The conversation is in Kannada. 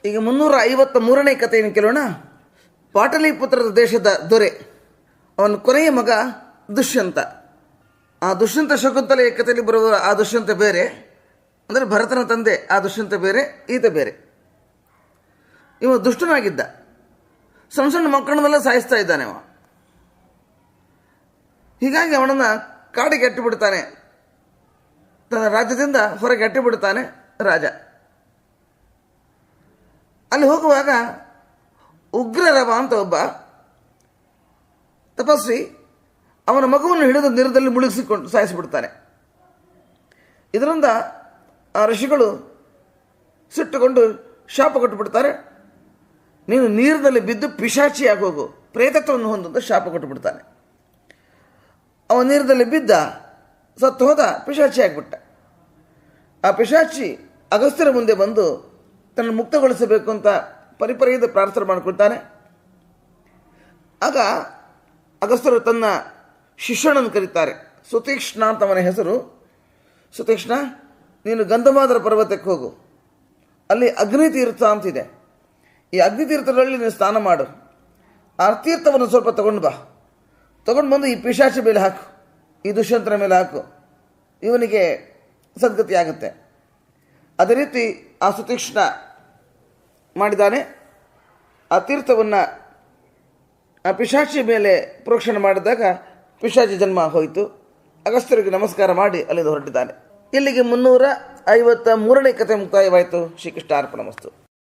ಈಗ 353ನೇ ಕಥೆಯನ್ನು ಕೇಳೋಣ. ಪಾಟಲಿಪುತ್ರದ ದೇಶದ ದೊರೆ, ಅವನ ಕೊನೆಯ ಮಗ ದುಷ್ಯಂತ. ಆ ದುಷ್ಯಂತ ಶಕುಂತಲೆಯ ಕಥೆಯಲ್ಲಿ ಬರುವ ಆ ದುಷ್ಯಂತ ಬೇರೆ, ಅಂದರೆ ಭರತನ ತಂದೆ ಆ ದುಷ್ಯಂತ ಬೇರೆ, ಈತ ಬೇರೆ. ಇವ ದುಷ್ಟನಾಗಿದ್ದ, ಸಣ್ಣ ಸಣ್ಣ ಮಕ್ಕಳನ್ನೆಲ್ಲ ಸಾಯಿಸ್ತಾ ಇದ್ದಾನೆ ಅವ. ಹೀಗಾಗಿ ಅವನನ್ನು ಕಾಡಿಗೆ ಅಟ್ಟಿಬಿಡ್ತಾನೆ, ತನ್ನ ರಾಜ್ಯದಿಂದ ಹೊರಗೆ ಅಟ್ಟಿಬಿಡ್ತಾನೆ ರಾಜ. ಅಲ್ಲಿ ಹೋಗುವಾಗ ಉಗ್ರರವ ಅಂತ ಒಬ್ಬ ತಪಸ್ವಿ ಅವನ ಮಗುವನ್ನು ಹಿಡಿದು ನೀರದಲ್ಲಿ ಮುಳುಗಿಸಿಕೊಂಡು ಸಾಯಿಸಿಬಿಡ್ತಾನೆ. ಇದರಿಂದ ಆ ಋಷಿಗಳು ಸಿಟ್ಟುಕೊಂಡು ಶಾಪ ಕೊಟ್ಟುಬಿಡ್ತಾರೆ, ನೀನು ನೀರಿನಲ್ಲಿ ಬಿದ್ದು ಪಿಶಾಚಿಯಾಗಿ ಹೋಗು, ಪ್ರೇತತ್ವವನ್ನು ಹೊಂದಂತ ಶಾಪ ಕೊಟ್ಟುಬಿಡ್ತಾನೆ. ಅವನ ನೀರಿನಲ್ಲಿ ಬಿದ್ದ, ಸತ್ತು ಹೋದ, ಪಿಶಾಚಿ ಆಗಿಬಿಟ್ಟ. ಆ ಪಿಶಾಚಿ ಅಗಸ್ತ್ಯರ ಮುಂದೆ ಬಂದು ತನ್ನ ಮುಕ್ತಗೊಳಿಸಬೇಕು ಅಂತ ಪರಿಪರಿಯದ ಪ್ರಾರ್ಥನೆ ಮಾಡಿಕೊಳ್ತಾನೆ. ಆಗ ಅಗಸ್ತ್ಯರು ತನ್ನ ಶಿಷ್ಯನನ್ನು ಕರೀತಾರೆ, ಸುತೀಕ್ಷ್ಣ ಅಂತ ಅವನ ಹೆಸರು. ಸುತೀಕ್ಷ್ಣ, ನೀನು ಗಂಧಮಾದರ ಪರ್ವತಕ್ಕೆ ಹೋಗು, ಅಲ್ಲಿ ಅಗ್ನಿತೀರ್ಥ ಅಂತಿದೆ. ಈ ಅಗ್ನಿತೀರ್ಥದಲ್ಲಿ ನೀನು ಸ್ನಾನ ಮಾಡು, ಆ ತೀರ್ಥವನ್ನು ಸ್ವಲ್ಪ ತಗೊಂಡು ಬಾ, ತಗೊಂಡು ಬಂದು ಈ ಪಿಶಾಚಿ ಮೇಲೆ ಹಾಕು, ಈ ದುಷ್ಯಂತನ ಮೇಲೆ ಹಾಕು, ಇವನಿಗೆ ಸದ್ಗತಿ ಆಗುತ್ತೆ. ಅದೇ ರೀತಿ ಆ ಸುತೀಕ್ಷ್ಣ ಮಾಡಿದ್ದಾನೆ. ಆ ತೀರ್ಥವನ್ನು ಆ ಪಿಶಾಚಿ ಮೇಲೆ ಪ್ರೋಕ್ಷಣ ಮಾಡಿದಾಗ ಪಿಶಾಚಿ ಜನ್ಮ ಹೋಯಿತು. ಅಗಸ್ತ್ಯರಿಗೆ ನಮಸ್ಕಾರ ಮಾಡಿ ಅಲ್ಲಿಂದ ಹೊರಟಿದ್ದಾನೆ. ಇಲ್ಲಿಗೆ 353ನೇ ಕಥೆ ಮುಕ್ತಾಯವಾಯಿತು. ಶ್ರೀಕೃಷ್ಣ ಅರ್ಪಣಮಸ್ತು.